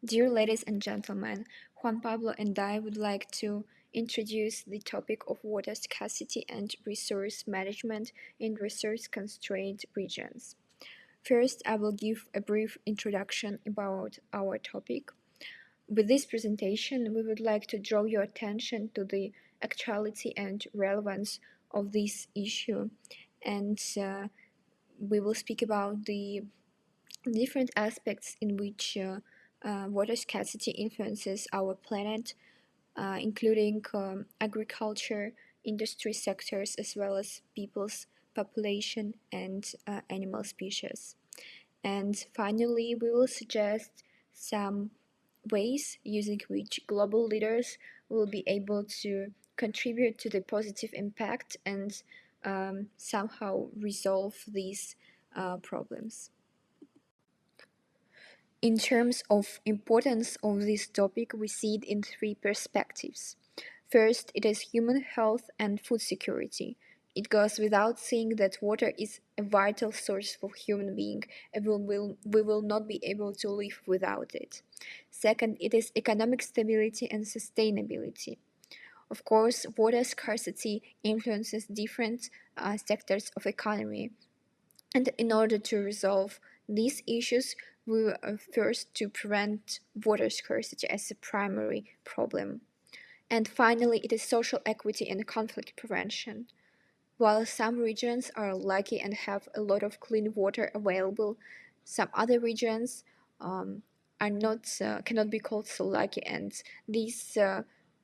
Dear ladies and gentlemen, Juan Pablo and I would like to introduce the topic of water scarcity and resource management in resource-constrained regions. First, I will give a brief introduction about our topic. With this presentation, we would like to draw your attention to the actuality and relevance of this issue, and we will speak about the different aspects in which water scarcity influences our planet, including agriculture, industry sectors, as well as people's population and animal species. And finally, we will suggest some ways using which global leaders will be able to contribute to the positive impact and somehow resolve these problems. In terms of importance of this topic, we see it in three perspectives. First, it is human health and food security. It goes without saying that water is a vital source for human being, and we will not be able to live without it. Second, it is economic stability and sustainability. Of course, water scarcity influences different sectors of economy, and in order to resolve these issues, we were first to prevent water scarcity as a primary problem. And finally, it is social equity and conflict prevention. While some regions are lucky and have a lot of clean water available, some other regions are not cannot be called so lucky, and this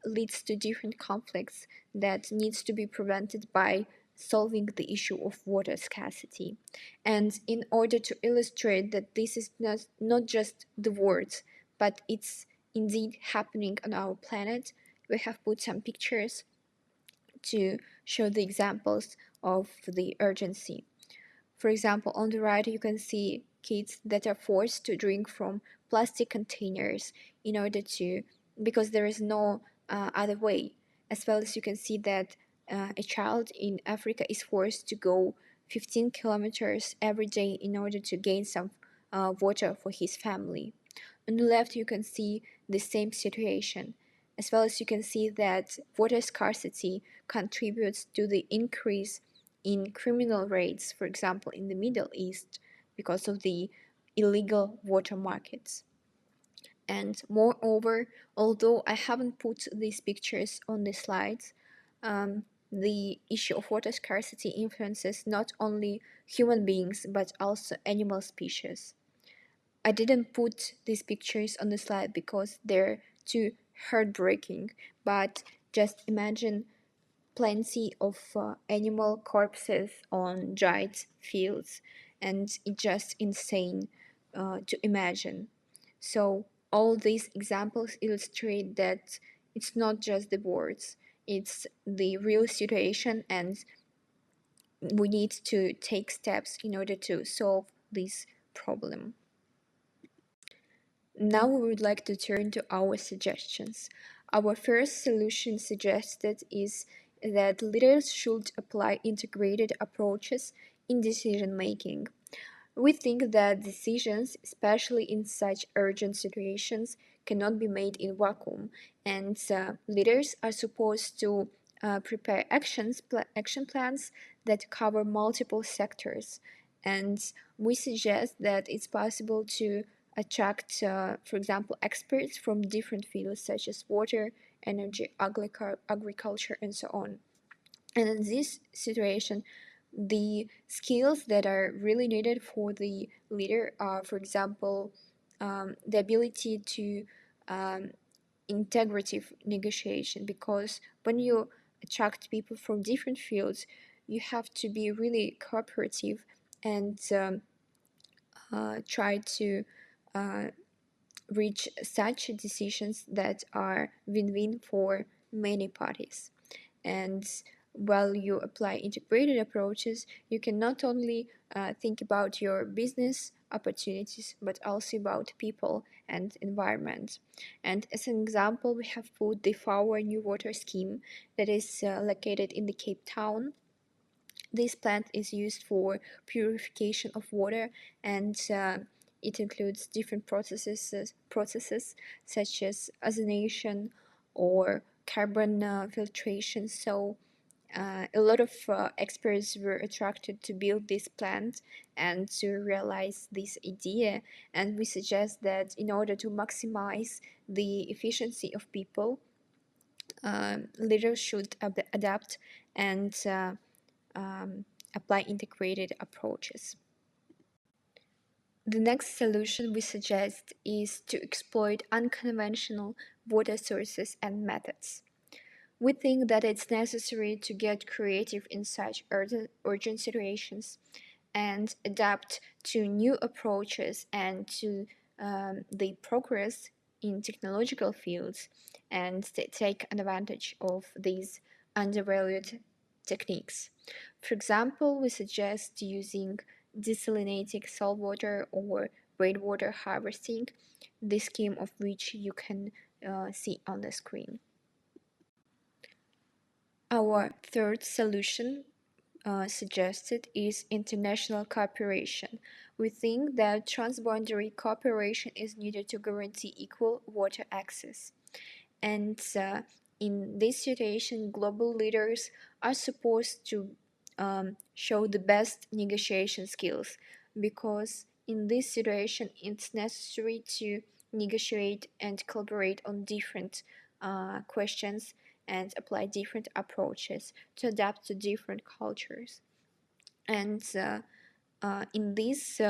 leads to different conflicts that needs to be prevented by solving the issue of water scarcity. And in order to illustrate that this is not just the words, but it's indeed happening on our planet, we have put some pictures to show the examples of the urgency. For example, on the right you can see kids that are forced to drink from plastic containers in order to, because there is no other way. As well as you can see that a child in Africa is forced to go 15 kilometers every day in order to gain some water for his family. On the left you can see the same situation, as well as you can see that water scarcity contributes to the increase in criminal rates, for example, in the Middle East, because of the illegal water markets. And moreover, although I haven't put these pictures on the slides, the issue of water scarcity influences not only human beings but also animal species. I didn't put these pictures on the slide because they're too heartbreaking, but just imagine plenty of animal corpses on dried fields, and it's just insane to imagine. So all these examples illustrate that it's not just the words, it's the real situation, and we need to take steps in order to solve this problem. Now we would like to turn to our suggestions. Our first solution suggested is that leaders should apply integrated approaches in decision making. We think that decisions, especially in such urgent situations, cannot be made in vacuum, and leaders are supposed to prepare action plans that cover multiple sectors. And we suggest that it's possible to attract, for example, experts from different fields such as water, energy, agriculture, and so on. And in this situation, the skills that are really needed for the leader are, for example, the ability to integrative negotiation, because when you attract people from different fields, you have to be really cooperative and try to reach such decisions that are win-win for many parties. And while you apply integrated approaches, you can not only think about your business opportunities, but also about people and environment. And as an example, we have put the Flower New Water Scheme that is located in the Cape Town. This plant is used for purification of water, and It includes different processes such as ozonation or carbon filtration. So a lot of experts were attracted to build this plant and to realize this idea. And we suggest that in order to maximize the efficiency of people, leaders should adapt and um, apply integrated approaches. The next solution we suggest is to exploit unconventional water sources and methods. We think that it's necessary to get creative in such urgent situations and adapt to new approaches and to the progress in technological fields and take advantage of these undervalued techniques. For example, we suggest using desalinating saltwater or rainwater harvesting, the scheme of which you can see on the screen. Our third solution suggested is international cooperation. We think that transboundary cooperation is needed to guarantee equal water access. And in this situation, global leaders are supposed to show the best negotiation skills, because in this situation, it's necessary to negotiate and collaborate on different questions and apply different approaches to adapt to different cultures. And in this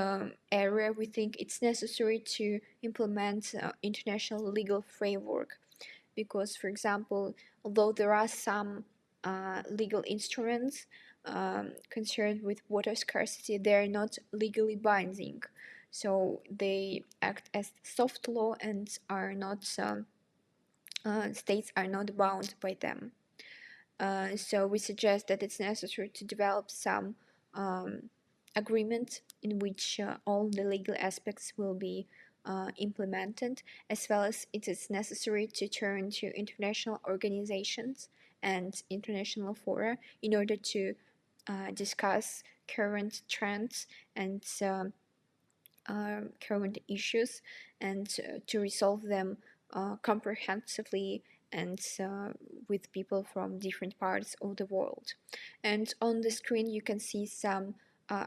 area, we think it's necessary to implement international legal framework, because, for example, although there are some legal instruments concerned with water scarcity, they are not legally binding. So they act as soft law and are not states are not bound by them. So we suggest that it's necessary to develop some agreement in which all the legal aspects will be implemented, as well as it is necessary to turn to international organizations and international fora in order to discuss current trends and current issues, and to resolve them comprehensively and with people from different parts of the world. And on the screen you can see some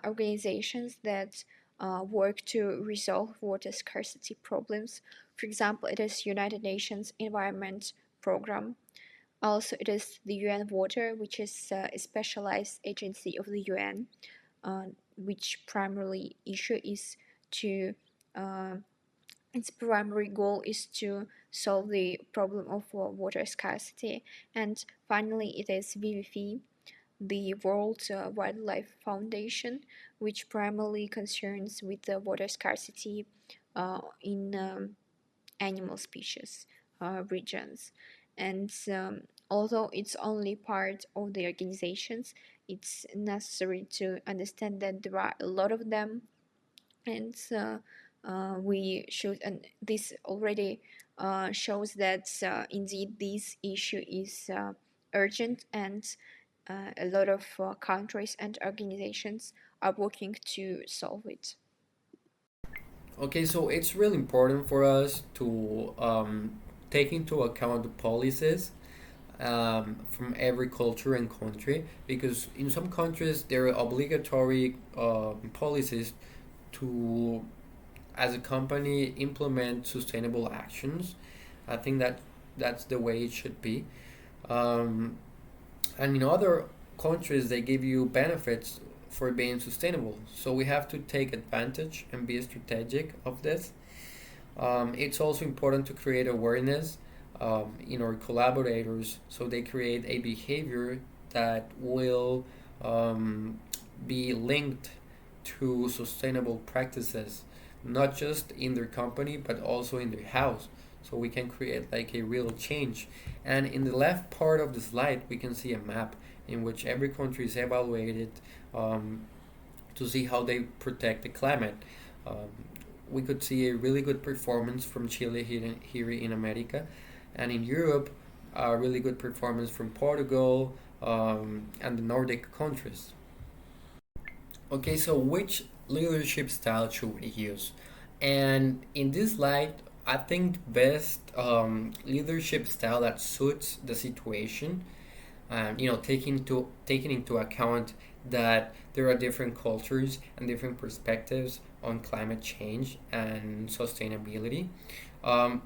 organizations that work to resolve water scarcity problems. For example, it is United Nations Environment Program. Also, it is the UN Water, which is a specialized agency of the UN, which primarily issue is to its primary goal is to solve the problem of water scarcity. And finally, it is WWF, the World Wildlife Foundation, which primarily concerns with the water scarcity in animal species regions. And although it's only part of the organizations, it's necessary to understand that there are a lot of them, and we should, and this already shows that indeed this issue is urgent, and a lot of countries and organizations are working to solve it. Okay, so it's really important for us to take into account the policies from every culture and country, because in some countries there are obligatory policies to, as a company, implement sustainable actions. I think that that's the way it should be. Um, and in other countries, they give you benefits for being sustainable. So we have to take advantage and be strategic of this. It's also important to create awareness in our collaborators, so they create a behavior that will um, be linked to sustainable practices, not just in their company but also in their house. So we can create like a real change. And in the left part of the slide, we can see a map in which every country is evaluated um, to see how they protect the climate. Um, we could see a really good performance from Chile here in America, and in Europe, a really good performance from Portugal and the Nordic countries. Okay, so which leadership style should we use? And in this light, I think best leadership style that suits the situation, taking into account that there are different cultures and different perspectives on climate change and sustainability. Um,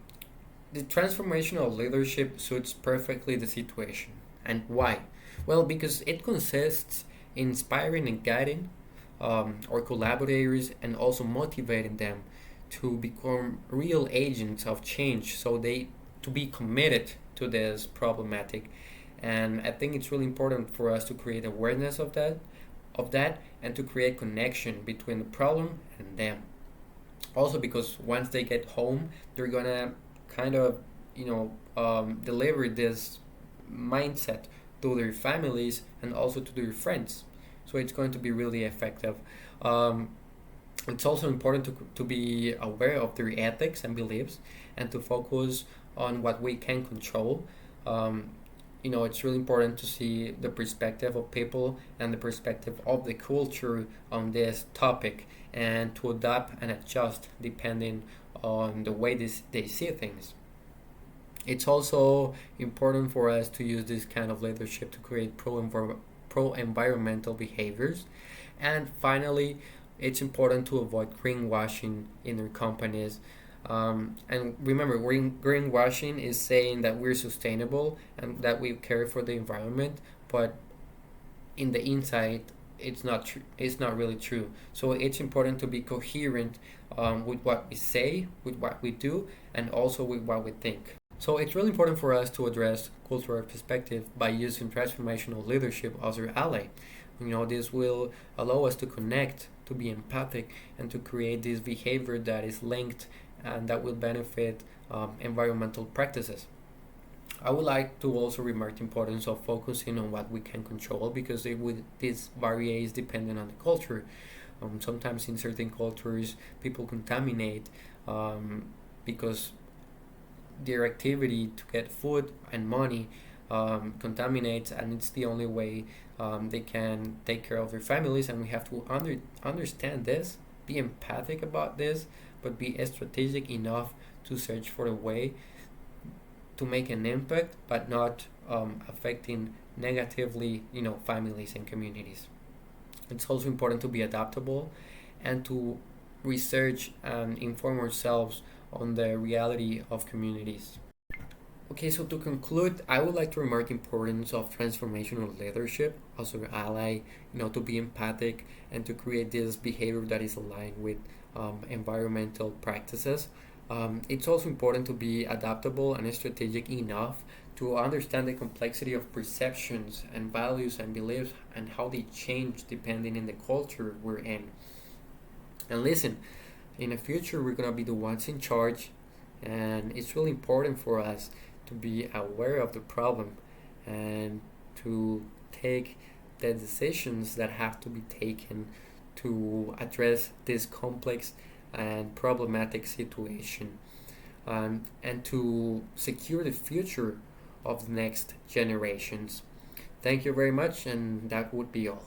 the transformational leadership suits perfectly the situation. And why? Well, because it consists in inspiring and guiding our collaborators and also motivating them to become real agents of change, so they to be committed to this problematic. And I think it's really important for us to create awareness of that and to create connection between the problem and them. Also, because once they get home, they're gonna kind of deliver this mindset to their families and also to their friends, so it's going to be really effective. um, it's also important to be aware of their ethics and beliefs and to focus on what we can control. um, it's really important to see the perspective of people and the perspective of the culture on this topic, and to adapt and adjust depending on the way they see things. It's also important for us to use this kind of leadership to create pro environmental behaviors. And finally, it's important to avoid greenwashing in our companies. And remember, greenwashing is saying that we're sustainable and that we care for the environment, but in the inside, it's not true. It's not really true. So it's important to be coherent with what we say, with what we do, and also with what we think. So it's really important for us to address cultural perspective by using transformational leadership as our ally. This will allow us to connect, to be empathic, and to create this behavior that is linked and that will benefit environmental practices. I would like to also remark the importance of focusing on what we can control, because this varies depending on the culture. Sometimes in certain cultures, people contaminate because their activity to get food and money contaminates, and it's the only way they can take care of their families. And we have to understand this, be empathic about this, but be strategic enough to search for a way to make an impact, but not affecting negatively, families and communities. It's also important to be adaptable and to research and inform ourselves on the reality of communities. Okay, so to conclude, I would like to remark the importance of transformational leadership as an ally, to be empathic and to create this behavior that is aligned with environmental practices. It's also important to be adaptable and strategic enough to understand the complexity of perceptions and values and beliefs and how they change depending on the culture we're in. And listen, in the future, we're going to be the ones in charge, and it's really important for us to be aware of the problem and to take the decisions that have to be taken to address this complex and problematic situation, and to secure the future of the next generations. Thank you very much, and that would be all.